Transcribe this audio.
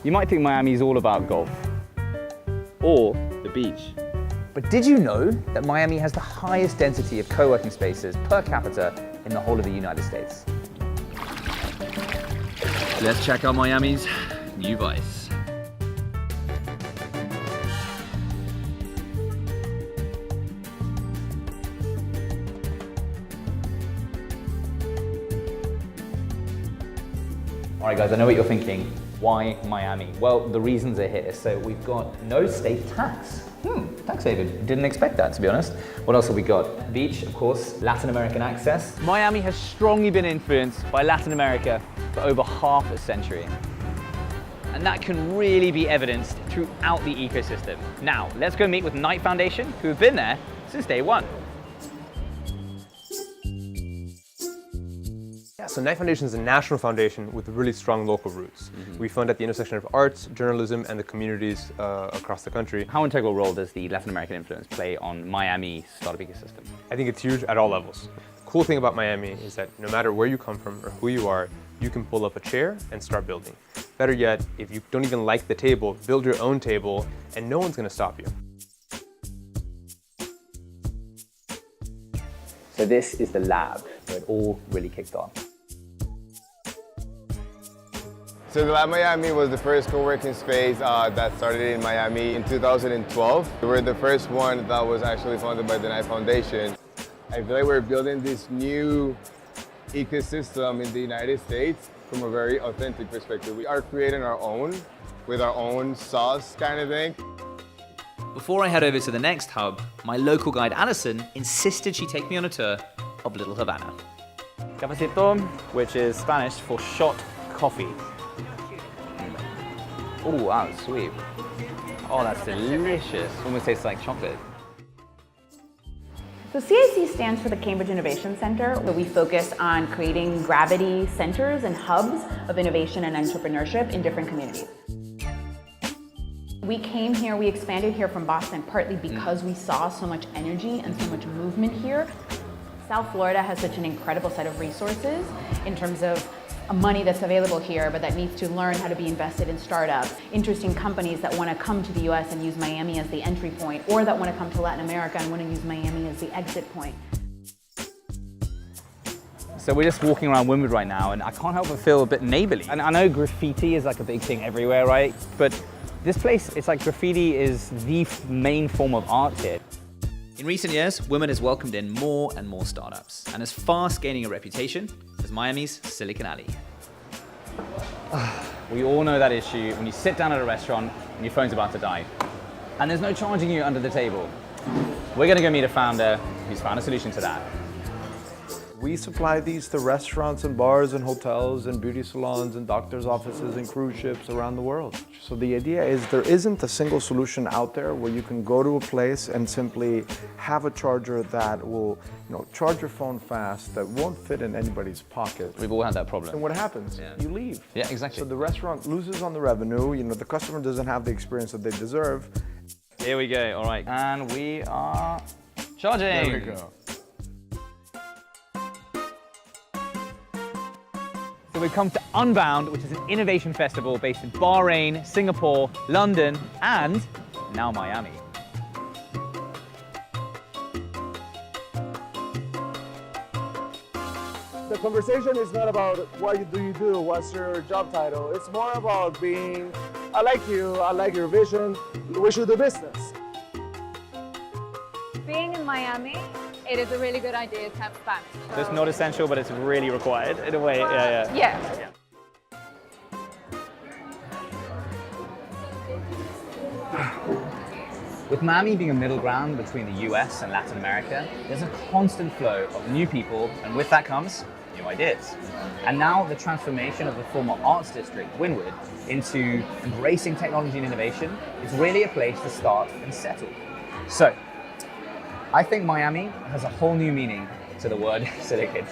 You might think Miami's all about golf. Or the beach. But did you know that Miami has the highest density of co-working spaces per capita in the whole of the United States? Let's check out Miami's new vice. All right guys, I know what you're thinking. Why Miami? Well, the reasons are here. So we've got no state tax. Tax haven. Didn't expect that, to be honest. What else have we got? Beach, of course, Latin American access. Miami has strongly been influenced by Latin America for over half a century. And that can really be evidenced throughout the ecosystem. Now, let's go meet with Knight Foundation, who have been there since day one. So Knight Foundation is a national foundation with really strong local roots. We fund at the intersection of arts, journalism, and the communities across the country. How integral a role does the Latin American influence play on Miami's startup ecosystem? I think it's huge at all levels. The cool thing about Miami is that no matter where you come from or who you are, you can pull up a chair and start building. Better yet, if you don't even like the table, build your own table and no one's going to stop you. So this is the lab where it all really kicked off. So the Lab Miami was the first co-working space that started in Miami in 2012. We were the first one that was actually funded by the Knight Foundation. I feel like we're building this new ecosystem in the United States from a very authentic perspective. We are creating our own, with our own sauce kind of thing. Before I head over to the next hub, my local guide Alison insisted she take me on a tour of Little Havana. Cafecito, which is Spanish for shot coffee. Oh, wow, sweet. Oh, that's delicious. Almost tastes like chocolate. So CIC stands for the Cambridge Innovation Center, where we focus on creating gravity centers and hubs of innovation and entrepreneurship in different communities. We came here, we expanded here from Boston partly because we saw so much energy and so much movement here. South Florida has such an incredible set of resources in terms of money that's available here, but that needs to learn how to be invested in startups. Interesting companies that want to come to the US and use Miami as the entry point, or that want to come to Latin America and want to use Miami as the exit point. So we're just walking around Wynwood right now, and I can't help but feel a bit neighborly. And I know graffiti is like a big thing everywhere, right? But this place, it's like graffiti is the main form of art here. In recent years, Wynwood has welcomed in more and more startups, and is fast gaining a reputation as Miami's Silicon Alley. We all know that issue when you sit down at a restaurant and your phone's about to die, and there's no charging you under the table. We're going to go meet a founder who's found a solution to that. We supply these to restaurants and bars and hotels and beauty salons and doctors' offices and cruise ships around the world. So the idea is there isn't a single solution out there where you can go to a place and simply have a charger that will, charge your phone fast, that won't fit in anybody's pocket. We've all had that problem. And what happens? Yeah. You leave. Yeah, exactly. So the restaurant loses on the revenue, the customer doesn't have the experience that they deserve. Here we go, all right. And we are charging. There we go. So we've come to Unbound, which is an innovation festival based in Bahrain, Singapore, London, and now Miami. The conversation is not about what do you do, what's your job title. It's more about being, I like you, I like your vision, we should do business. Being in Miami, it is a really good idea to have Spanish. So it's not essential, but it's really required in a way. Yeah. With Miami being a middle ground between the US and Latin America, there's a constant flow of new people, and with that comes new ideas. And now the transformation of the former arts district, Wynwood, into embracing technology and innovation is really a place to start and settle. So, I think Miami has a whole new meaning to the word silicon.